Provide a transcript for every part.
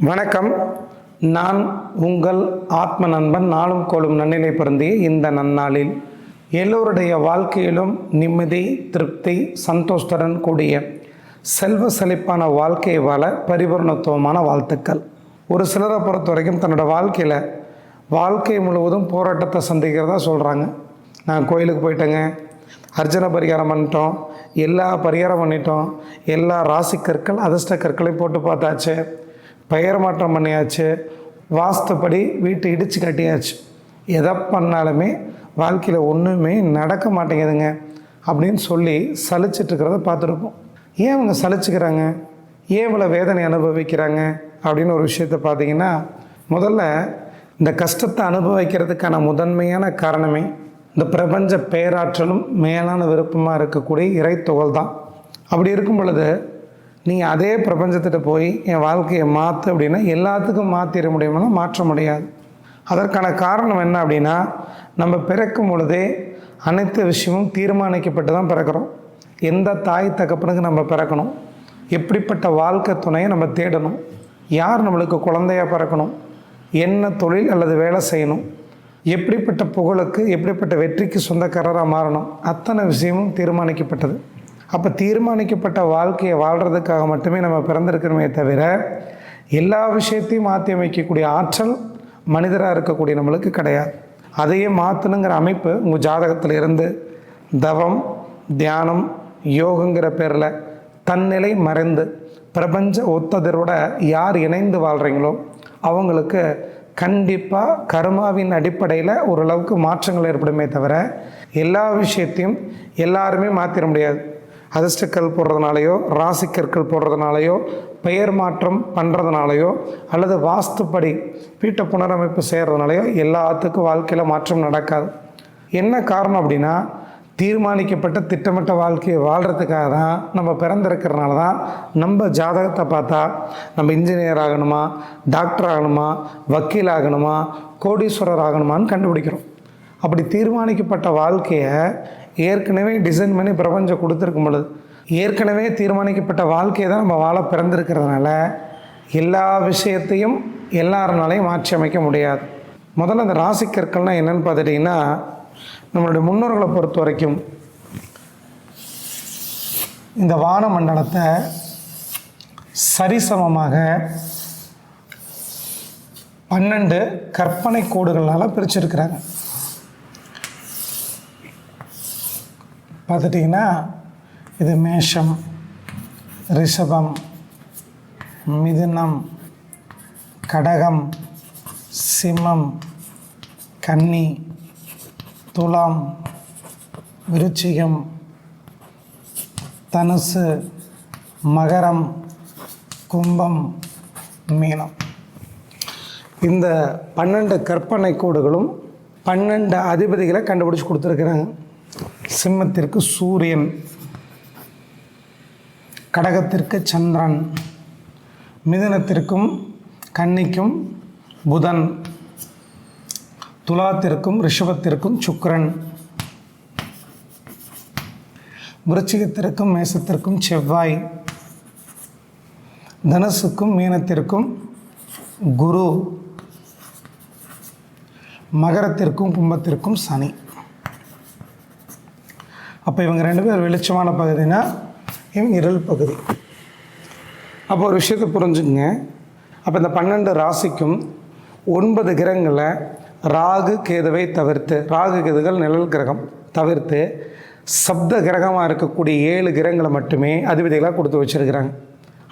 வணக்கம். நான் உங்கள் ஆத்ம நண்பன். நாளும் கோளும் நன்னிலை பொருந்திய இந்த நன்னாளில் எல்லோருடைய வாழ்க்கையிலும் நிம்மதி, திருப்தி, சந்தோஷத்துடன் கூடிய செல்வ செழிப்பான வாழ்க்கையை வாழ பரிபூர்ணத்துவமான வாழ்த்துக்கள். ஒரு சிலரை பொறுத்த வரைக்கும் தன்னோட வாழ்க்கை முழுவதும் போராட்டத்தை சந்திக்கிறதா சொல்கிறாங்க. நான் கோயிலுக்கு போயிட்டேங்க, அர்ச்சனை பரிகாரம் பண்ணிட்டோம், எல்லா பரிகாரம் பண்ணிட்டோம், எல்லா ராசி கற்கள் அதிர்ஷ்ட கற்களையும் போட்டு பார்த்தாச்சு, பெயர் மாற்றம் பண்ணியாச்சு, வாஸ்துப்படி வீட்டை இடித்து கட்டியாச்சு, எதை பண்ணாலுமே வாழ்க்கையில் ஒன்றுமே நடக்க மாட்டேங்குதுங்க அப்படின்னு சொல்லி சலிச்சிட்ருக்கிறத பார்த்துருப்போம். ஏன் அவங்க சலிச்சுக்கிறாங்க, ஏன் இவ்வளோ வேதனை அனுபவிக்கிறாங்க அப்படின்னு ஒரு விஷயத்தை பார்த்தீங்கன்னா, முதல்ல இந்த கஷ்டத்தை அனுபவிக்கிறதுக்கான முதன்மையான காரணமே இந்த பிரபஞ்ச பேராற்றலும் மேலான விருப்பமாக இருக்கக்கூடிய இறைத்துகள் தான். அப்படி இருக்கும் பொழுது நீங்கள் அதே பிரபஞ்சத்திட்ட போய் என் வாழ்க்கையை மாற்று அப்படின்னா எல்லாத்துக்கும் மாற்றிட முடியுமானா மாற்ற முடியாது. அதற்கான காரணம் என்ன அப்படின்னா, நம்ம பிறக்கும் பொழுதே அனைத்து விஷயமும் தீர்மானிக்கப்பட்டு தான் பிறக்கிறோம். எந்த தாய் தகப்பனுக்கு நம்ம பிறக்கணும், எப்படிப்பட்ட வாழ்க்கை துணையை நம்ம தேடணும், யார் நம்மளுக்கு குழந்தையாக பிறக்கணும், என்ன தொழில் அல்லது வேலை செய்யணும், எப்படிப்பட்ட புகழுக்கு எப்படிப்பட்ட வெற்றிக்கு சொந்தக்காரராக மாறணும், அத்தனை விஷயமும் தீர்மானிக்கப்பட்டது. அப்போ தீர்மானிக்கப்பட்ட வாழ்க்கையை வாழ்கிறதுக்காக மட்டுமே நம்ம பிறந்திருக்கிறோமே தவிர எல்லா விஷயத்தையும் மாற்றி அமைக்கக்கூடிய ஆற்றல் மனிதராக இருக்கக்கூடிய நம்மளுக்கு கிடையாது. அதையே மாற்றணுங்கிற அமைப்பு உங்கள் ஜாதகத்தில் இருந்து தவம், தியானம், யோகங்கிற பேரில் தன்னிலை மறைந்து பிரபஞ்ச ஒத்ததரோட யார் இணைந்து வாழ்கிறீங்களோ அவங்களுக்கு கண்டிப்பாக கர்மாவின் அடிப்படையில் ஓரளவுக்கு மாற்றங்கள் ஏற்படுமே தவிர எல்லா விஷயத்தையும் எல்லாருமே மாற்றிட முடியாது. அதிர்ஷ்டக்கல் போடுறதுனாலையோ, ராசிக்கற்கள் போடுறதுனாலையோ, பெயர் மாற்றம் பண்ணுறதுனாலையோ அல்லது வாஸ்துப்படி வீட்டை புனரமைப்பு செய்கிறதுனாலையோ எல்லாத்துக்கும் வாழ்க்கையில் மாற்றம் நடக்காது. என்ன காரணம் அப்படின்னா, தீர்மானிக்கப்பட்ட திட்டமிட்ட வாழ்க்கையை வாழ்கிறதுக்காக தான் நம்ம பிறந்திருக்கிறதுனால தான் நம்ம ஜாதகத்தை பார்த்தா நம்ம இன்ஜினியர் ஆகணுமா, டாக்டர் ஆகணுமா, வக்கீல் ஆகணுமா, கோடீஸ்வரர் ஆகணுமான்னு கண்டுபிடிக்கிறோம். அப்படி தீர்மானிக்கப்பட்ட வாழ்க்கையை ஏற்கனவே டிசைன் பண்ணி பிரபஞ்சம் கொடுத்துருக்கும் பொழுது ஏற்கனவே தீர்மானிக்கப்பட்ட வாழ்க்கையை தான் நம்ம வாழ பிறந்திருக்கிறதுனால எல்லா விஷயத்தையும் எல்லாருனாலையும் மாற்றி அமைக்க முடியாது. முதல்ல அந்த ராசிக்கற்கள்னால் என்னென்னு பார்த்துட்டிங்கன்னா, நம்மளுடைய முன்னோர்களை பொறுத்த வரைக்கும் இந்த வானமண்டலத்தை சரிசமமாக 12 கற்பனை கோடுகளால் பிரிச்சிருக்கிறாங்க. பார்த்துட்டிங்கன்னா இது மேஷம், ரிஷபம், மிதுனம், கடகம், சிம்மம், கன்னி, துலாம், விருச்சிகம், தனுசு, மகரம், கும்பம், மீனம். இந்த 12 கற்பனை கோடுகளும் 12 அதிபதிகளை கண்டுபிடிச்சி கொடுத்துருக்குறாங்க. சிம்மத்திற்கு சூரியன், கடகத்திற்கு சந்திரன், மிதுனத்திற்கும் கன்னிக்கும் புதன், துலாத்திற்கும் ரிஷபத்திற்கும் சுக்கிரன், விருச்சிகத்திற்கும் மேசத்திற்கும் செவ்வாய், தனுசுக்கும் மீனத்திற்கும் குரு, மகரத்திற்கும் கும்பத்திற்கும் சனி. அப்போ இவங்க 2 பேர் வெளிச்சமான பகுதினா இவங்க இருள் பகுதி. அப்போ ஒரு விஷயத்தை புரிஞ்சுக்குங்க. அப்போ இந்த 12 ராசிக்கும் 9 கிரகங்களை ராகு கேதுவை தவிர்த்து, ராகு கேதுகள் நிழல் கிரகம் தவிர்த்து சப்த கிரகமாக இருக்கக்கூடிய 7 கிரகங்களை மட்டுமே அதிபதிகளாக கொடுத்து வச்சுருக்கிறாங்க.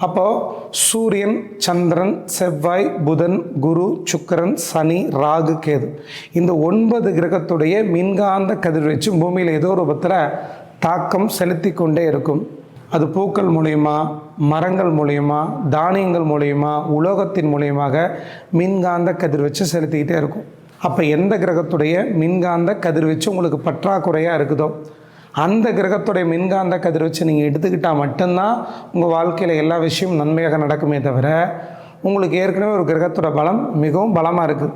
அப்போது சூரியன், சந்திரன், செவ்வாய், புதன், குரு, சுக்கிரன், சனி, ராகு, கேது இந்த 9 கிரகத்துடைய மின்காந்த கதிர்வீச்சு பூமியில் ஏதோ ரூபத்தில் தாக்கம் செலுத்தி கொண்டே இருக்கும். அது பூக்கள் மூலியமா, மரங்கள் மூலியமா, தானியங்கள் மூலியமா, உலோகத்தின் மூலியமாக மின்காந்த கதிர்வீச்சு செலுத்திக்கிட்டே இருக்கும். அப்போ எந்த கிரகத்துடைய மின்காந்த கதிர்வீச்சு உங்களுக்கு பற்றாக்குறையாக இருக்குதோ அந்த கிரகத்துடைய மின்காந்த கதிர்வீச்சு நீங்கள் எடுத்துக்கிட்டால் மட்டும்தான் உங்கள் வாழ்க்கையில் எல்லா விஷயமும் நன்மையாக நடக்குமே தவிர, உங்களுக்கு ஏற்கனவே ஒரு கிரகத்தோட பலம் மிகவும் பலமாக இருக்குது,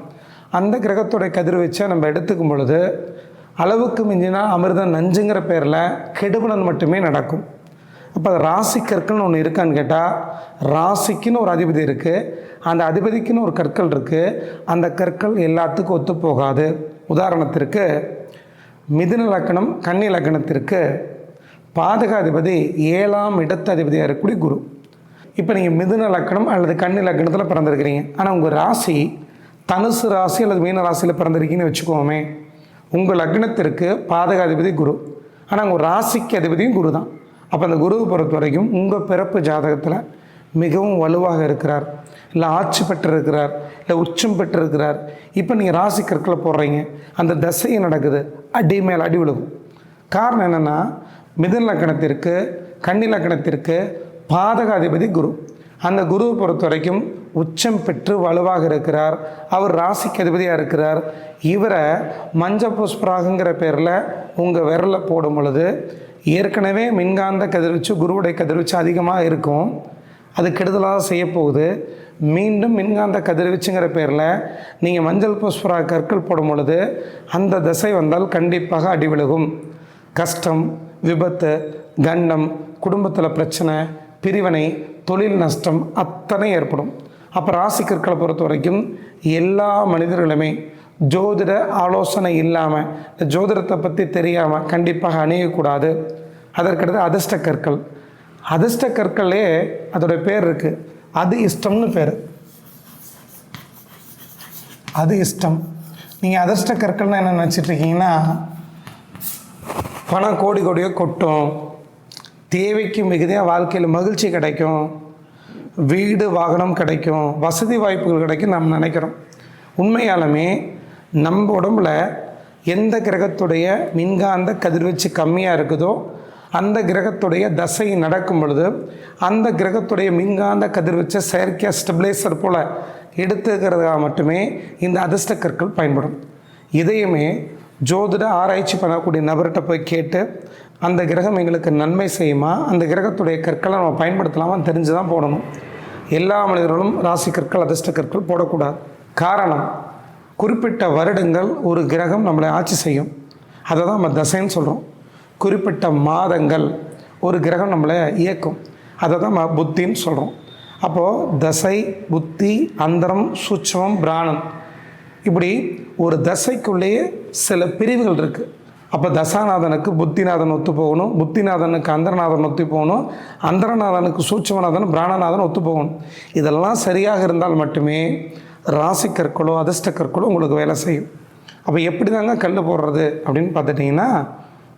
அந்த கிரகத்துடைய கதிர்வீச்சை நம்ம எடுத்துக்கும் பொழுது அளவுக்கு மிஞ்சினா அமிர்தம் நஞ்சுங்கிற பேரில் கெடுபலன் மட்டுமே நடக்கும். அப்போ ராசி கற்கள்னு ஒன்று இருக்கான்னு கேட்டால், ராசிக்குன்னு ஒரு அதிபதி இருக்குது, அந்த அதிபதிக்குன்னு ஒரு கற்கள் இருக்குது. அந்த கற்கள் எல்லாத்துக்கும் ஒத்து போகாது. உதாரணத்திற்கு மிதுன லக்னம் கன்னி லக்னத்திற்கு பாதகாதிபதி 7ஆம் இடத்து அதிபதியாக இருக்கக்கூடிய குரு. இப்போ நீங்கள் மிதுன லக்னம் அல்லது கன்னி லக்னத்தில் பிறந்திருக்கிறீங்க, ஆனால் உங்கள் ராசி தனுசு ராசி அல்லது மீன ராசியில் பிறந்திருக்கீங்கன்னு வச்சுக்கோமே. உங்கள் லக்னத்திற்கு பாதகாதிபதி குரு, ஆனால் உங்கள் ராசிக்கு அதிபதியும் குரு தான். அப்போ அந்த குருவை பொறுத்த வரைக்கும் உங்கள் பிறப்பு ஜாதகத்தில் மிகவும் வலுவாக இருக்கிறார், இல்லை ஆட்சி பெற்றிருக்கிறார், இல்லை உச்சம் பெற்றிருக்கிறார். இப்போ நீங்கள் ராசி கற்களை போடுறீங்க, அந்த தசையை நடக்குது, அடி மேல் அடி விழுகும். காரணம் என்னென்னா, மிதுன லக்னத்திற்கு கன்னி லக்னத்திற்கு பாதகாதிபதி குரு. அந்த குருவை பொறுத்த வரைக்கும் உச்சம் பெற்று வலுவாக இருக்கிறார். அவர் ராசிக்கு அதிபதியாக இருக்கிறார். இவரை மஞ்ச புஷ்பராகங்கிற பேரில் உங்கள் விரலில் போடும் பொழுது ஏற்கனவே மின்காந்த கதிர்வீச்சு குருவுடைய கதிர்வீச்சு அதிகமாக இருக்கும், அது கெடுதலாக செய்ய போகுது. மீண்டும் மின்காந்த கதிர்வீச்சுங்கிற பேரில் நீங்கள் மஞ்சள் புஷ்பராக கற்கள் போடும் பொழுது அந்த திசை வந்தால் கண்டிப்பாக அடி விழுகும். கஷ்டம், விபத்து, கண்டம், குடும்பத்தில் பிரச்சனை, பிரிவினை, தொழில் நஷ்டம் அத்தனை ஏற்படும். அப்போ ராசி கற்களை பொறுத்த வரைக்கும் எல்லா மனிதர்களுமே ஜோதிட ஆலோசனை இல்லாமல், ஜோதிடத்தை பற்றி தெரியாமல் கண்டிப்பாக அணியக்கூடாது. அதற்கடுத்து அதிர்ஷ்ட கற்கள். அதிர்ஷ்ட கற்களே அதோடைய பேர் இருக்குது, அது இஷ்டம்னு பேர். அது இஷ்டம். நீங்கள் அதிர்ஷ்ட கற்கள்னால் என்ன நினச்சிட்ருக்கீங்கன்னா, பணம் கோடி கோடியோ கொட்டும், தேவைக்கு மிகுதியாக வாழ்க்கையில் மகிழ்ச்சி கிடைக்கும், வீடு வாகனம் கிடைக்கும், வசதி வாய்ப்புகள் கிடைக்கும் நம்ம நினைக்கிறோம். உண்மையாலுமே நம்ம உடம்புல எந்த கிரகத்துடைய மின்காந்த கதிர்வீச்சு கம்மியாக இருக்குதோ அந்த கிரகத்துடைய தசை நடக்கும் பொழுது அந்த கிரகத்துடைய மின்காந்த கதிர்வீச்சை செயற்கையாக ஸ்டெபிளைசர் போல் எடுத்துக்கிறதுக்காக மட்டுமே இந்த அதிர்ஷ்ட கற்கள் பயன்படும். இதையுமே ஜோதிட ஆராய்ச்சி பண்ணக்கூடிய நபர்கிட்ட போய் கேட்டு, அந்த கிரகம் எங்களுக்கு நன்மை செய்யுமா, அந்த கிரகத்துடைய கற்களை நம்ம பயன்படுத்தலாமா தெரிஞ்சு தான் போடணும். எல்லா மனிதர்களும் ராசி கற்கள் அதிர்ஷ்ட கற்கள் போடக்கூடாது. காரணம், குறிப்பிட்ட வருடங்கள் ஒரு கிரகம் நம்மளை ஆட்சி செய்யும், அதை தான் நம்ம தசைன்னு சொல்கிறோம். குறிப்பிட்ட மாதங்கள் ஒரு கிரகம் நம்மளை இயக்கும், அதை தான் நம்ம புத்தின்னு சொல்கிறோம். அப்போது தசை, புத்தி, அந்தரம், சூட்சமம், பிராணம், இப்படி ஒரு தசைக்குள்ளேயே சில பிரிவுகள் இருக்குது. அப்போ தசாநாதனுக்கு புத்திநாதன் ஒத்து போகணும், புத்திநாதனுக்கு அந்தரநாதன் ஒத்து போகணும், அந்தரநாதனுக்கு சூட்சமநாதன், பிராணநாதன் ஒத்து போகணும். இதெல்லாம் சரியாக இருந்தால் மட்டுமே ராசி கற்களோ அதிர்ஷ்ட கற்களோ உங்களுக்கு வேலை செய்யும். அப்போ எப்படி தாங்க கல் போடுறது அப்படின்னு பார்த்துட்டிங்கன்னா,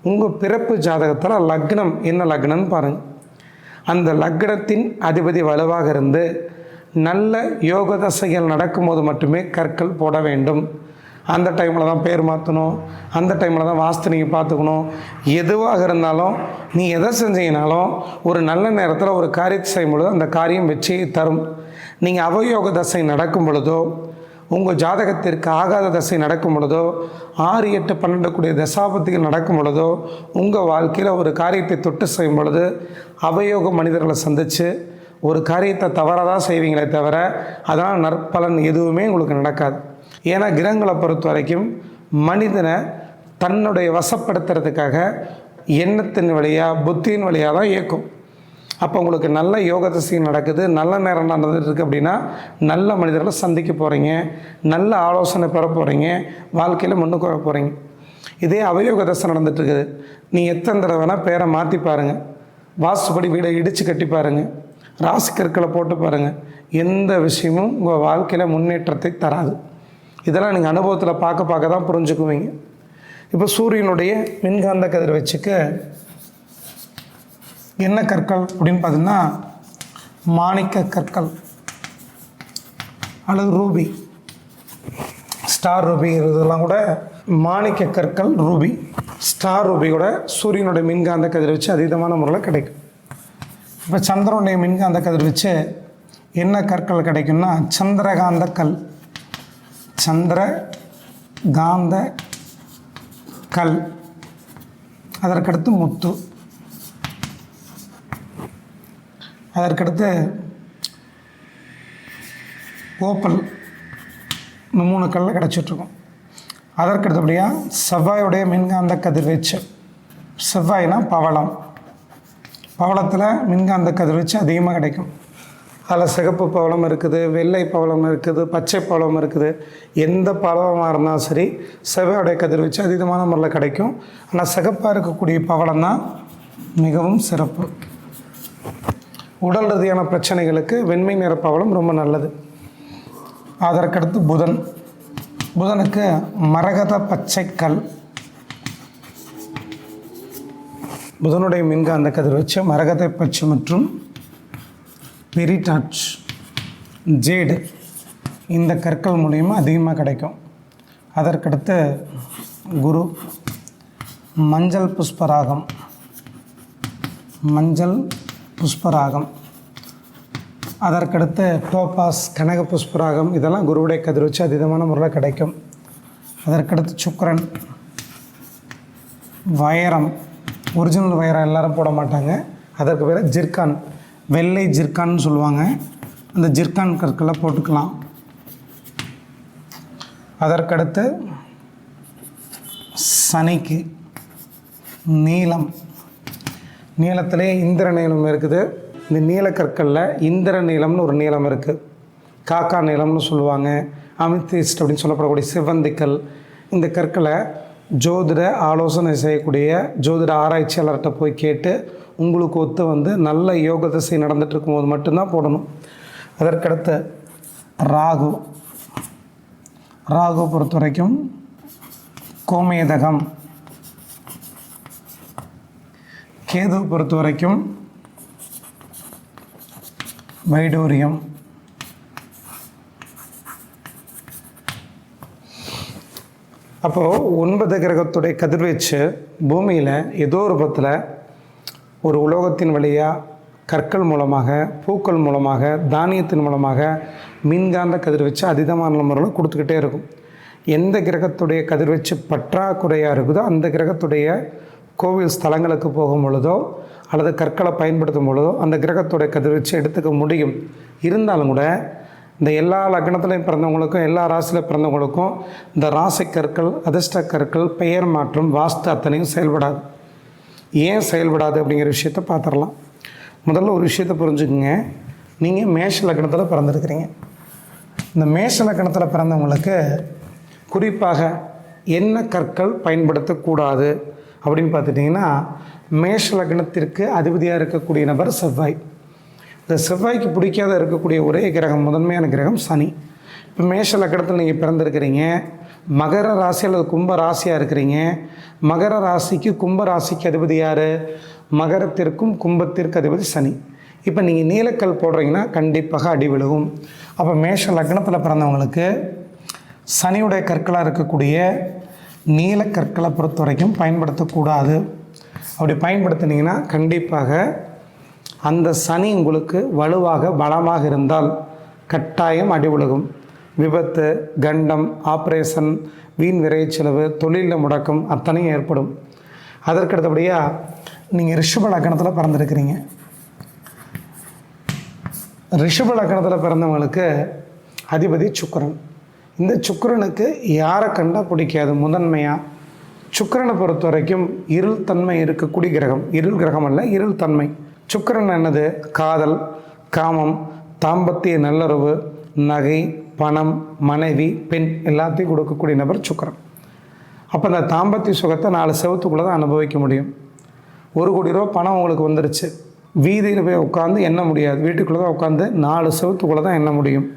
உங்கள் பிறப்பு ஜாதகத்தில் லக்னம் என்ன லக்னம்னு பாருங்கள். அந்த லக்னத்தின் அதிபதி வலுவாக இருந்து நல்ல யோக தசைகள் நடக்கும்போது மட்டுமே கற்கள் போட வேண்டும். அந்த டைமில் தான் பேர் மாற்றணும், அந்த டைமில் தான் வாஸ்து நீங்கள் பார்த்துக்கணும். எதுவாக இருந்தாலும் நீ எதை செஞ்சீங்கனாலும் ஒரு நல்ல நேரத்தில் ஒரு காரியத்தை செய்யும் பொழுது அந்த காரியம் வெற்றியை தரும். நீங்கள் அவயோக தசை நடக்கும் பொழுதோ, உங்கள் ஜாதகத்திற்கு ஆகாத தசை நடக்கும் பொழுதோ, 6, 8, 12 கூடிய தசாபத்திகள் நடக்கும் பொழுதோ, உங்கள் வாழ்க்கையில் ஒரு காரியத்தை தொட்டு செய்யும் பொழுது அவயோக மனிதர்களை சந்தித்து ஒரு காரியத்தை தவறாக தான் செய்வீங்களே தவிர அதனால் நற்பலன் எதுவுமே உங்களுக்கு நடக்காது. ஏன்னா கிரகங்களை பொறுத்த வரைக்கும் மனிதனை தன்னுடைய வசப்படுத்துறதுக்காக எண்ணத்தின் வழியாக, புத்தியின் வழியாக தான் இயக்கும். அப்போ உங்களுக்கு நல்ல யோக திசை நடக்குது, நல்ல நேரம் நடந்துருக்கு அப்படின்னா நல்ல மனிதர்களை சந்திக்க போகிறீங்க, நல்ல ஆலோசனை பெற போகிறீங்க, வாழ்க்கையில் முன்னுக்கு வர போகிறீங்க. இதே அவயோக தசை நடந்துட்டுருக்குது, நீ எத்தனை தடவை வேணால் பேரை மாற்றி பாருங்கள், வாஸ்துப்படி வீடை இடித்து கட்டி பாருங்கள், ராசி கற்களை போட்டு பாருங்கள், எந்த விஷயமும் உங்கள் வாழ்க்கையில் முன்னேற்றத்தை தராது. இதெல்லாம் நீங்கள் அனுபவத்தில் பார்க்க தான் புரிஞ்சுக்குவீங்க. இப்போ சூரியனுடைய மின்காந்த கதிர்வீச்சுக்கு என்ன கற்கள் அப்படின்னு பார்த்தீங்கன்னா, மாணிக்க கற்கள் அல்லது ரூபி, ஸ்டார் ரூபி, இதெல்லாம் கூட மாணிக்க கற்கள், ரூபி, ஸ்டார் ரூபி கூட சூரியனுடைய மின்காந்த கதிர்வீச்சு அதீதமான முறையில் கிடைக்கும். இப்போ சந்திரனுடைய மின்காந்த கதிர்வீச்சு என்ன கற்கள் கிடைக்கும்னா, சந்திரகாந்த கல், சந்திரகாந்த கல், அதற்கடுத்து முத்து, அதற்கடுத்து ஓப்பல், இந்த 3 கல்ல கிடச்சிட்ருக்கும். அதற்கடுத்தபடியாக செவ்வாயுடைய மின்காந்த கதிர்வீச்சு, செவ்வாய்னா பவளம், பவளத்தில் மின்காந்த கதிர்வீச்சு அதிகமாக கிடைக்கும். அதில் சிகப்பு பவளம் இருக்குது, வெள்ளை பவளம் இருக்குது, பச்சை பவளம் இருக்குது. எந்த பவளமாக இருந்தாலும் சரி செவ்வாயுடைய கதிர்வீச்சு அதிகமான முறையில் கிடைக்கும். ஆனால் சிகப்பாக இருக்கக்கூடிய பவளம் தான் மிகவும் சிறப்பு. உடல் ரீதியான பிரச்சனைகளுக்கு வெண்மை நிற பவளம் ரொம்ப நல்லது. அதற்கடுத்து புதனுக்கு மரகத பச்சைக்கல். புதனுடைய மின்காந்த கதிர்வீச்சு மரகத பச்சை மற்றும் பெரிடாச், ஜேடு இந்த கற்கள் மூலிமா அதிகமாக கிடைக்கும். அதற்கடுத்து குரு மஞ்சள் புஷ்பராகம். அதற்கடுத்து டோபாஸ், கனக புஷ்பராகம், இதெல்லாம் குருவுடைய கதிர்வீச்சு அதிகமான முறையில் கிடைக்கும். அதற்கடுத்து சுக்கிரன், வைரம், ஒரிஜினல் வைரம் எல்லாரும் போட மாட்டாங்க. அதற்கு பேர் ஜிர்கான், வெள்ளை ஜிர்கான்னு சொல்லுவாங்க. அந்த ஜிர்கான் கற்களை போட்டுக்கலாம். அதற்கடுத்து சனிக்கு நீளத்திலே இந்திர நீளம் இருக்குது. இந்த நீலக்கற்களில் இந்திர நீளம்னு ஒரு நீளம் இருக்குது, காக்கா நீளம்னு சொல்லுவாங்க, அமித்திஸ்ட் அப்படின்னு சொல்லப்படக்கூடிய சிவந்திக்கல். இந்த கற்களை ஜோதிட ஆலோசனை செய்யக்கூடிய ஜோதிட ஆராய்ச்சியாளர்கிட்ட போய் கேட்டு உங்களுக்கு ஒத்து நல்ல யோக திசை நடந்துட்டு இருக்கும்போது மட்டும்தான் போடணும். அதற்கடுத்து ராகு பொறுத்த வரைக்கும் கோமேதகம், கேது பொறுத்த வரைக்கும் வைடூரியம். அப்போது 9 கிரகத்துடைய கதிர்வீச்சு பூமியில் ஏதோ ஒரு பத்தில் ஒரு உலோகத்தின் வழியாக, கற்கள் மூலமாக, பூக்கள் மூலமாக, தானியத்தின் மூலமாக மின்காந்த கதிர்வீச்சு அதிகமான முறையில் கொடுத்துக்கிட்டே இருக்கும். எந்த கிரகத்துடைய கதிர்வீச்சு பற்றாக்குறையாக இருக்குதோ அந்த கிரகத்துடைய கோவில் ஸ்தலங்களுக்கு போகும் பொழுதோ அல்லது கற்களை பயன்படுத்தும் பொழுதோ அந்த கிரகத்துடைய கதிர்வீச்சு எடுத்துக்க முடியும். இருந்தாலும் கூட இந்த எல்லா லக்னத்திலையும் பிறந்தவங்களுக்கும் எல்லா ராசியில் பிறந்தவங்களுக்கும் இந்த ராசி கற்கள், அதிர்ஷ்ட கற்கள், பெயர் மாற்றம், வாஸ்து அத்தனையும் செயல்படாது. ஏன் செயல்படாது அப்படிங்கிற விஷயத்தை பார்த்துடலாம். முதல்ல ஒரு விஷயத்தை புரிஞ்சுக்குங்க. நீங்கள் மேஷ லக்னத்தில் பிறந்திருக்கிறீங்க. இந்த மேஷ லக்னத்தில் பிறந்தவங்களுக்கு குறிப்பாக என்ன கற்கள் பயன்படுத்தக்கூடாது அப்படின்னு பார்த்துட்டிங்கன்னா, மேஷ லக்னத்திற்கு அதிபதியாக இருக்கக்கூடிய நபர் செவ்வாய். இந்த செவ்வாய்க்கு பிடிக்காத இருக்கக்கூடிய ஒரே கிரகம், முதன்மையான கிரகம் சனி. இப்போ மேஷ லக்னத்தில் நீங்கள் பிறந்திருக்கிறீங்க, மகர ராசி அல்லது கும்ப ராசியாக இருக்கிறீங்க. மகர ராசிக்கு கும்ப ராசிக்கு அதிபதி யார்? மகரத்திற்கும் கும்பத்திற்கு அதிபதி சனி. இப்போ நீங்கள் நீலக்கல் போடுறீங்கன்னா கண்டிப்பாக அடி விழுகும். அப்போ மேஷ லக்னத்தில் பிறந்தவங்களுக்கு சனியுடைய கற்களாக இருக்கக்கூடிய நீலக்கற்களை பொறுத்த வரைக்கும் பயன்படுத்தக்கூடாது. அப்படி பயன்படுத்தினீங்கன்னா கண்டிப்பாக அந்த சனி உங்களுக்கு வலுவாக பலமாக இருந்தால் கட்டாயம் அடி விழுகும். விபத்து, கண்டம், ஆப்ரேஷன், வீண் விரை செலவு, தொழிலில் முடக்கம் அத்தனையும் ஏற்படும். அதற்கடுத்தபடியாக நீங்கள் ரிஷப லக்னத்தில் பிறந்திருக்கிறீங்க. ரிஷப லக்னத்தில் பிறந்தவங்களுக்கு அதிபதி சுக்கிரன். இந்த சுக்கிரனுக்கு யாரை கண்டால் பிடிக்காது? முதன்மையாக சுக்கிரனை பொறுத்த வரைக்கும் இருள் தன்மை இருக்கக்கூடிய கிரகம். இருள் கிரகம் அல்ல, இருள் தன்மை. சுக்கிரன் என்னது? காதல், காமம், தாம்பத்திய நல்லுறவு, நகை, பணம், மனைவி, பெண் எல்லாத்தையும் கொடுக்கக்கூடிய நபர் சுக்கிரன். அப்போ அந்த தாம்பத்திய சுகத்தை 4 செவத்துக்குள்ளே தான் அனுபவிக்க முடியும். 1 கோடி ரூபா பணம் உங்களுக்கு வந்துருச்சு, வீதியில் போய் உட்காந்து எண்ண முடியாது. வீட்டுக்குள்ளே தான் உட்காந்து 4 செவத்துக்குள்ளே தான் எண்ண முடியும்.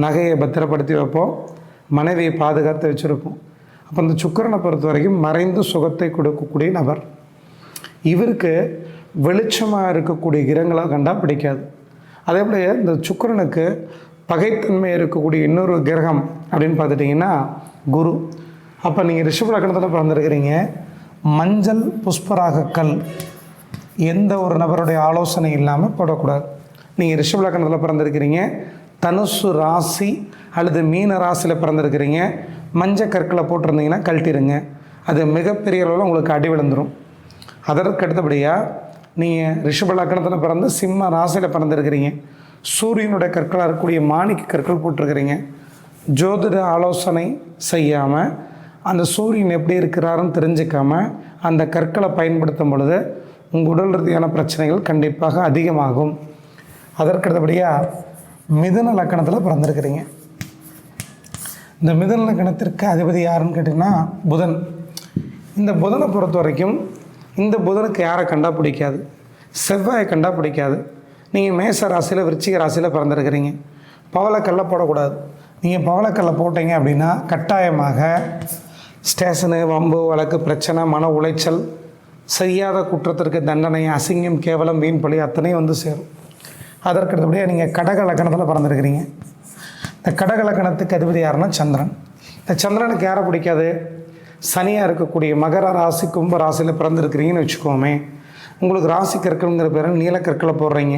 நகையை பத்திரப்படுத்தி வைப்போம், மனைவியை பாதுகாத்து வச்சுருப்போம். அப்போ அந்த சுக்கிரனை பொறுத்த வரைக்கும் மறைந்து சுகத்தை கொடுக்கக்கூடிய நபர். இவருக்கு வெளிச்சமாக இருக்கக்கூடிய கிரகங்களை கண்டால் பிடிக்காது. அதே போல் இந்த சுக்கிரனுக்கு பகைத்தன்மை இருக்கக்கூடிய இன்னொரு கிரகம் அப்படின்னு பார்த்துட்டிங்கன்னா குரு. அப்போ நீங்கள் ரிஷப லக்னத்தில் பிறந்திருக்கிறீங்க. மஞ்சள் புஷ்பராக கல் எந்த ஒரு நபருடைய ஆலோசனை இல்லாமல் போடக்கூடாது. நீங்கள் ரிஷப லக்னத்தில் பிறந்திருக்கிறீங்க, தனுசு ராசி அல்லது மீன ராசியில் பிறந்திருக்கிறீங்க, மஞ்சள் கற்களை போட்டிருந்தீங்கன்னா கழட்டிடுங்க. அது மிகப்பெரிய அளவில் உங்களுக்கு அடி விழுந்துடும். அதற்கு அடுத்தபடியாக நீங்கள் ரிஷப லக்னத்தில் பிறந்து சிம்ம ராசியில் பிறந்திருக்கிறீங்க, சூரியனுடைய கற்களாக இருக்கக்கூடிய மாணிக்க கற்கள் போட்டிருக்கிறீங்க. ஜோதிட ஆலோசனை செய்யாமல் அந்த சூரியன் எப்படி இருக்கிறாருன்னு தெரிஞ்சிக்காமல் அந்த கற்களை பயன்படுத்தும் பொழுது உங்கள் உடல் ரீதியான பிரச்சனைகள் கண்டிப்பாக அதிகமாகும். அதற்கடுத்தபடியாக மிதுன லக்கணத்தில் பிறந்திருக்கிறீங்க. இந்த மிதுன லக்கணத்திற்கு அதிபதி யாருன்னு கேட்டிங்கன்னா புதன். இந்த புதனை பொறுத்த வரைக்கும் இந்த புதனுக்கு யாரை கண்டா பிடிக்காது? செவ்வாயை கண்டா பிடிக்காது. நீங்கள் மேச ராசியில் விருச்சிக ராசியில் பிறந்திருக்கிறீங்க. பவளக்கல்லை போடக்கூடாது. நீங்கள் பவளக்கல்லை போட்டீங்க அப்படின்னா கட்டாயமாக ஸ்டேஷனு, வம்பு, வழக்கு, பிரச்சனை, மன உளைச்சல், செய்யாத குற்றத்திற்கு தண்டனை, அசிங்கம், கேவலம், வீண் பழி அத்தனையும் வந்து சேரும். அதற்கடுத்தபடியாக நீங்கள் கடக லக்கணத்தில் பிறந்திருக்கிறீங்க. இந்த கடக லக்கணத்துக்கு அதிபதி யாருன்னா சந்திரன். இந்த சந்திரனுக்கு யாரை பிடிக்காது? சனியாக இருக்கக்கூடிய மகர ராசி, கும்ப ராசியில் பிறந்திருக்கிறீங்கன்னு வச்சுக்கோமே. உங்களுக்கு ராசி கற்கள்ங்கிற பேர் நீலக்கற்களை போடுறீங்க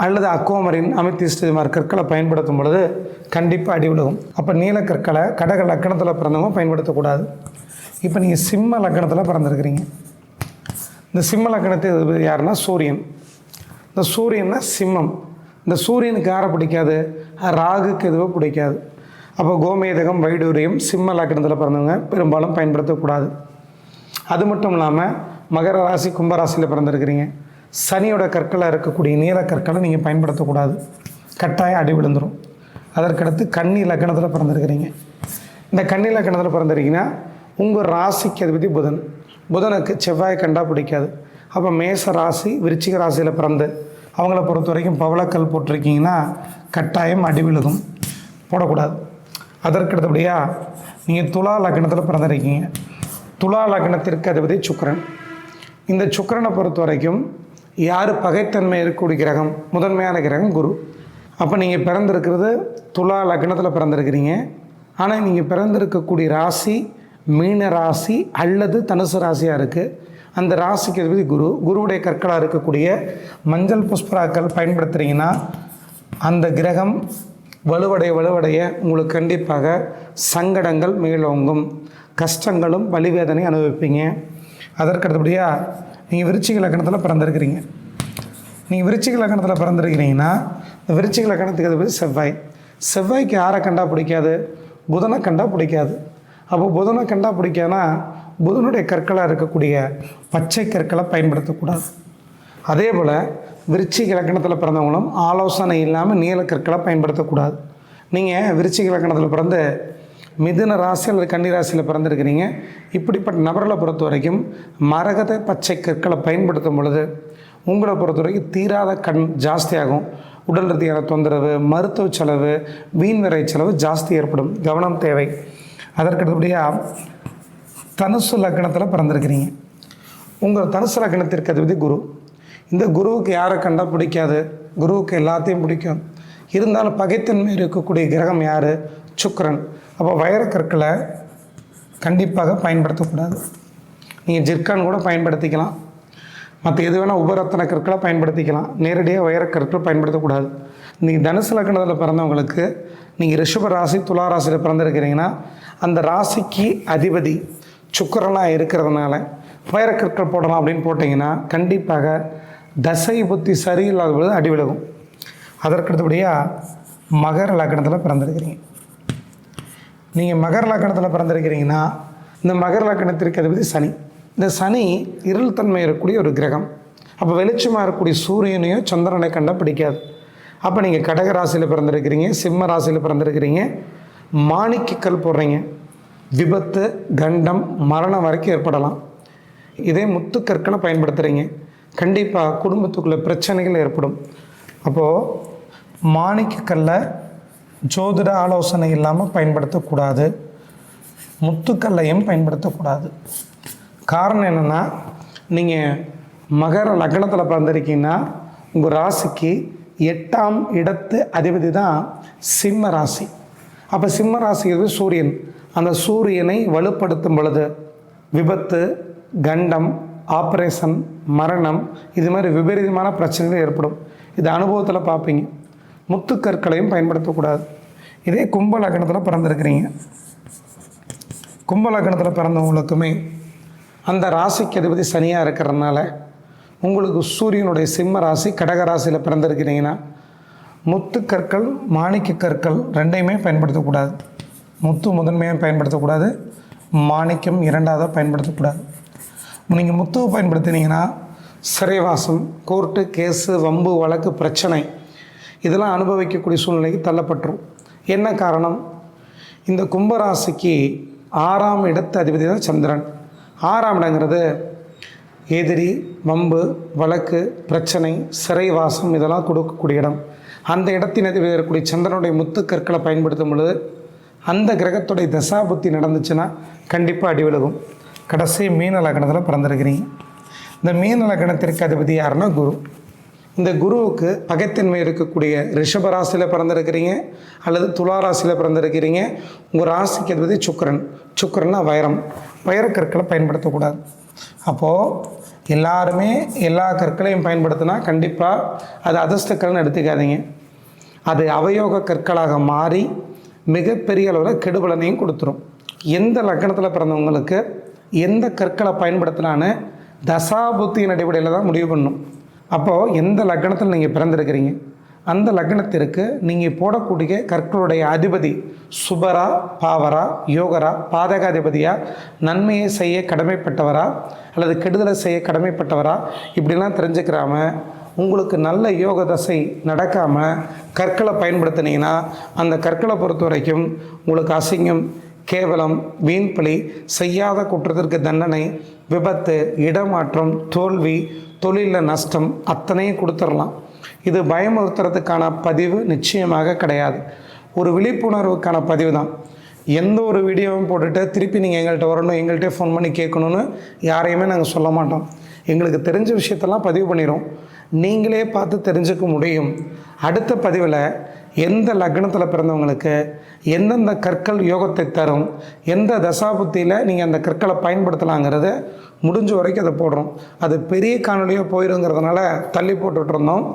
அல்லது அக்வாமரின், அமித்திஸ்ட் இது மாதிரி கற்களை பயன்படுத்தும் பொழுது கண்டிப்பாக அடி விழுகும். அப்போ நீலக்கற்களை கடக லக்கணத்தில் பிறந்தவங்க பயன்படுத்தக்கூடாது. இப்போ நீங்கள் சிம்ம லக்கணத்தில் பிறந்திருக்கிறீங்க. இந்த சிம்ம லக்கணத்துக்கு யாருன்னா சூரியன். இந்த சூரியன்னா சிம்மம். இந்த சூரியனுக்கு யாரை பிடிக்காது? ராகுக்கு எதுவும் பிடிக்காது. அப்போ கோமேதகம், வைடூரியம் சிம்ம லக்கணத்தில் பிறந்தவங்க பெரும்பாலும் பயன்படுத்தக்கூடாது. அது மட்டும் இல்லாமல் மகர ராசி, கும்பராசியில் பிறந்திருக்கிறீங்க. சனியோட கற்களாக இருக்கக்கூடிய நீல கற்களை நீங்கள் பயன்படுத்தக்கூடாது. கட்டாயம் அடி விழுந்துடும். அதற்கடுத்து கன்னி லக்கணத்தில் பிறந்திருக்கிறீங்க. இந்த கன்னி லக்கணத்தில் பிறந்திருக்கீங்கன்னா உங்கள் ராசிக்கு அதிபதி புதன். புதனுக்கு செவ்வாய் கண்டா பிடிக்காது. அப்போ மேச ராசி, விருச்சிக ராசியில் பிறந்து அவங்கள பொறுத்த வரைக்கும் பவளக்கல் போட்டிருக்கீங்கன்னா கட்டாயம் அடி விழுகும், போடக்கூடாது. அதற்கடுத்தபடியாக நீங்கள் துலா லக்கணத்தில் பிறந்திருக்கீங்க. துலா லக்கணத்திற்கு அதிபதி சுக்கிரன். இந்த சுக்கிரனை பொறுத்த வரைக்கும் யார் பகைத்தன்மை இருக்கக்கூடிய கிரகம்? முதன்மையான கிரகம் குரு. அப்போ நீங்கள் பிறந்திருக்கிறது துலா லக்னத்தில் பிறந்திருக்கிறீங்க. ஆனால் நீங்கள் பிறந்திருக்கக்கூடிய ராசி மீன ராசி அல்லது தனுசு ராசியாக இருக்குது. அந்த ராசிக்கு அதிபதி குரு. குருவுடைய கற்களாக இருக்கக்கூடிய மஞ்சள் புஷ்பராக்கள் பயன்படுத்துகிறீங்கன்னா அந்த கிரகம் வலுவடைய உங்களுக்கு கண்டிப்பாக சங்கடங்கள் மேலோங்கும், கஷ்டங்களும் வலிவேதனை அனுபவிப்பீங்க. அதற்கடுத்தபடியாக நீங்கள் விருச்சிக லக்கணத்தில் பிறந்திருக்கிறீங்க. நீங்கள் விருச்சிக லக்கணத்தில் பிறந்திருக்கிறீங்கன்னா இந்த விருச்சிக லக்கணத்துக்கு அதிபதி செவ்வாய். செவ்வாய்க்கு யாரை கண்டா பிடிக்காது? புதனை கண்டா பிடிக்காது. அப்போ புதனை கண்டா பிடிக்காதுன்னா புதனுடைய கற்களாக இருக்கக்கூடிய பச்சை கற்களை பயன்படுத்தக்கூடாது. அதே போல் விருச்சிக லக்கணத்தில் பிறந்தவங்களும் ஆலோசனை இல்லாமல் நீல கற்களை பயன்படுத்தக்கூடாது. நீங்கள் விருச்சிக லக்கணத்தில் பிறந்து மிதுன ராசி அல்லது கன்னி ராசியில் பிறந்திருக்கிறீங்க. இப்படிப்பட்ட நபர்களை பொறுத்த வரைக்கும் மரகத பச்சை கற்களை பயன்படுத்தும் பொழுது உங்களை பொறுத்த வரைக்கும் தீராத கண் ஜாஸ்தியாகும். உடல் ரீதியான தொந்தரவு, மருத்துவ செலவு, வீண் விரை செலவு ஜாஸ்தி ஏற்படும். கவனம் தேவை. அதற்கடுத்தபடியாக தனுசு லக்கணத்தில் பிறந்திருக்கிறீங்க. உங்கள் தனுசு லக்கணத்திற்கு அதிபதி குரு. இந்த குருவுக்கு யாரை கண்டா பிடிக்காது? குருவுக்கு எல்லாத்தையும் பிடிக்கும். இருந்தாலும் பகைத்தன்மை இருக்கக்கூடிய கிரகம் யார்? சுக்கிரன். அப்போ வைரக்கற்களை கண்டிப்பாக பயன்படுத்தக்கூடாது. நீங்கள் ஜிர்கான் கூட பயன்படுத்திக்கலாம், மற்ற எது வேணால் உபரத்தன கற்களை பயன்படுத்திக்கலாம். நேரடியாக வைரக்கற்கள் பயன்படுத்தக்கூடாது. நீங்கள் தனுசு லக்கணத்தில் பிறந்தவங்களுக்கு நீங்கள் ரிஷப ராசி, துலா ராசியில் பிறந்திருக்கிறீங்கன்னா அந்த ராசிக்கு அதிபதி சுக்கிரனாக இருக்கிறதுனால வைரக்கற்கள் போடலாம் அப்படின்னு போட்டிங்கன்னா கண்டிப்பாக தசை புத்தி சரியில்லாத பொழுது அடி விலகும். அதற்கடுத்தபடியாக மகர லக்கணத்தில் பிறந்திருக்கிறீங்க. நீங்கள் மகர லக்கணத்தில் பிறந்திருக்கிறீங்கன்னா இந்த மகர லக்கணத்திற்கு அதிபதி சனி. இந்த சனி இருள் தன்மை இருக்கக்கூடிய ஒரு கிரகம். அப்போ வெளிச்சமாக இருக்கக்கூடிய சூரியனையோ சந்திரனை கண்டா பிடிக்காது. அப்போ நீங்கள் கடக ராசியில் பிறந்திருக்கிறீங்க, சிம்ம ராசியில் பிறந்திருக்கிறீங்க, மாணிக்கக்கல் போடுறீங்க, விபத்து, கண்டம், மரணம் வரைக்கும் ஏற்படலாம். இதே முத்துக்கற்களை பயன்படுத்துகிறீங்க, கண்டிப்பாக குடும்பத்துக்குள்ளே பிரச்சனைகள் ஏற்படும். அப்போது மாணிக்கக்கல்லை ஜோதிட ஆலோசனை இல்லாமல் பயன்படுத்தக்கூடாது. முத்துக்கல்லையும் பயன்படுத்தக்கூடாது. காரணம் என்னென்னா, நீங்கள் மகர லக்னத்தில் பிறந்திருக்கீங்கன்னா உங்கள் ராசிக்கு 8ஆம் இடத்து அதிபதி தான் சிம்ம ராசி. அப்போ சிம்ம ராசிக்கு சூரியன். அந்த சூரியனை வலுப்படுத்தும் பொழுது விபத்து, கண்டம், ஆப்ரேஷன், மரணம் இது மாதிரி விபரீதமான பிரச்சனைகள் ஏற்படும். இது அனுபவத்தில் பார்ப்பீங்க. முத்துக்கற்களையும் பயன்படுத்தக்கூடாது. இதே கும்ப லக்னத்தில் பிறந்திருக்கிறீங்க. கும்ப லக்னத்தில் பிறந்தவங்களுக்குமே அந்த ராசிக்கு அதிபதி சனியாக இருக்கிறதுனால உங்களுக்கு சூரியனுடைய சிம்ம ராசி, கடக ராசியில் பிறந்திருக்கிறீங்கன்னா முத்துக்கற்கள், மாணிக்க கற்கள் ரெண்டையுமே பயன்படுத்தக்கூடாது. முத்து முதன்மையாக பயன்படுத்தக்கூடாது, மாணிக்கம் இரண்டாவதாக பயன்படுத்தக்கூடாது. நீங்கள் முத்துவை பயன்படுத்தினீங்கன்னா சிறைவாசம், கோர்ட்டு கேஸு, வம்பு வழக்கு, பிரச்சனை இதெல்லாம் அனுபவிக்கக்கூடிய சூழ்நிலைக்கு தள்ளப்பட்டுரும். என்ன காரணம்? இந்த கும்பராசிக்கு 6ஆம் இடத்து அதிபதி தான் சந்திரன். 6ஆம் இடங்கிறது எதிரி, வம்பு வழக்கு, பிரச்சனை, சிறைவாசம் இதெல்லாம் கொடுக்கக்கூடிய இடம். அந்த இடத்தின் அதிபதி இருக்கக்கூடிய சந்திரனுடைய முத்து கற்களை பயன்படுத்தும் பொழுது அந்த கிரகத்துடைய தசாபுத்தி நடந்துச்சுன்னா கண்டிப்பாக அடி விழுகும். கடைசி மீன லக்னத்தில் பிறந்திருக்கிறீங்க. இந்த மீன லக்னத்திற்கு அதிபதி யாருன்னா குரு. இந்த குருவுக்கு பகைத்தன்மை இருக்கக்கூடிய ரிஷபராசியில் பிறந்திருக்கிறீங்க அல்லது துளாராசியில் பிறந்திருக்கிறீங்க. உங்கள் ராசிக்கு அதிபதி சுக்கிரன். சுக்கிரன்னா வைரம். வைரக்கற்களை பயன்படுத்தக்கூடாது. அப்போது எல்லாருமே எல்லா கற்களையும் பயன்படுத்தினா கண்டிப்பாக அது அதிர்ஷ்டக்கல்னு எடுத்துக்காதீங்க. அது அவயோக கற்களாக மாறி மிகப்பெரிய அளவில் கெடுபலனையும் கொடுத்துரும். எந்த லக்னத்தில் பிறந்தவங்களுக்கு எந்த கற்களை பயன்படுத்தினான்னு தசாபுத்தியின் அடிப்படையில் தான் முடிவு பண்ணும். அப்போது எந்த லக்னத்தில் நீங்கள் பிறந்திருக்கிறீங்க அந்த லக்னத்திற்கு நீங்கள் போடக்கூடிய கற்களுடைய அதிபதி சுபரா, பாவரா, யோகரா, பாதகாதிபதியா, நன்மையை செய்ய கடமைப்பட்டவரா அல்லது கெடுதலை செய்ய கடமைப்பட்டவரா இப்படிலாம் தெரிஞ்சுக்கிறாம உங்களுக்கு நல்ல யோக தசை நடக்காமல் கற்களை பயன்படுத்தினீங்கன்னா அந்த கற்களை பொறுத்த வரைக்கும் உங்களுக்கு அசிங்கம், கேவலம், வீண்பழி, செய்யாத குற்றத்திற்கு தண்டனை, விபத்து, இடமாற்றம், தோல்வி, தொழிலில் நஷ்டம் அத்தனையும் கொடுத்துடலாம். இது பயமுறுத்துறதுக்கான பதிவு நிச்சயமாக கிடையாது. ஒரு விழிப்புணர்வுக்கான பதிவு தான். எந்த ஒரு வீடியோவும் போட்டுட்டு திருப்பி நீங்கள் எங்கள்கிட்ட வரணும், எங்கள்கிட்ட ஃபோன் பண்ணி கேட்கணுன்னு யாரையுமே நாங்கள் சொல்ல மாட்டோம். எங்களுக்கு தெரிஞ்ச விஷயத்தெல்லாம் பதிவு பண்ணிடுவோம். நீங்களே பார்த்து தெரிஞ்சுக்க முடியும். அடுத்த பதிவில் எந்த லக்னத்தில் பிறந்தவங்களுக்கு எந்தெந்த கற்கள் யோகத்தை தரும், எந்த தசாபுத்தியில் நீங்கள் அந்த கற்களை பயன்படுத்தலாங்கிறத முடிஞ்ச வரைக்கும் அதை போடுறோம். அது பெரிய காணொலியாக போயிருங்கிறதுனால தள்ளி போட்டுட்ருந்தோம்.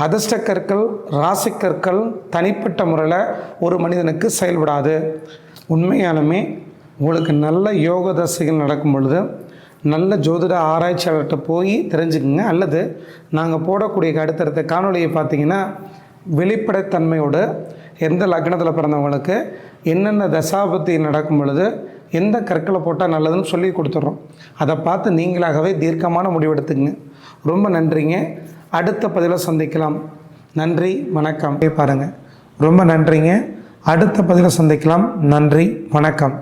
அதிர்ஷ்ட கற்கள், ராசி கற்கள் தனிப்பட்ட முறையில் ஒரு மனிதனுக்கு செயல்படாது. உண்மையாலுமே உங்களுக்கு நல்ல யோக தசைகள் நடக்கும் பொழுது நல்ல ஜோதிட ஆராய்ச்சியாளர்கிட்ட போய் தெரிஞ்சுக்குங்க. அல்லது நாங்கள் போடக்கூடிய அடுத்தடுத்த காணொலியை பார்த்தீங்கன்னா வெளிப்படைத்தன்மையோடு எந்த லக்னத்தில் பிறந்தவங்களுக்கு என்னென்ன தசாபத்தி நடக்கும் பொழுது எந்த கற்களை போட்டால் நல்லதுன்னு சொல்லி கொடுத்துட்றோம். அதை பார்த்து நீங்களாகவே தீர்க்கமான முடிவெடுத்துக்குங்க. ரொம்ப நன்றிங்க. அடுத்த பதிவில் சந்திக்கலாம். நன்றி, வணக்கம். பாருங்கள், ரொம்ப நன்றிங்க. அடுத்த பதிவில் சந்திக்கலாம். நன்றி, வணக்கம்.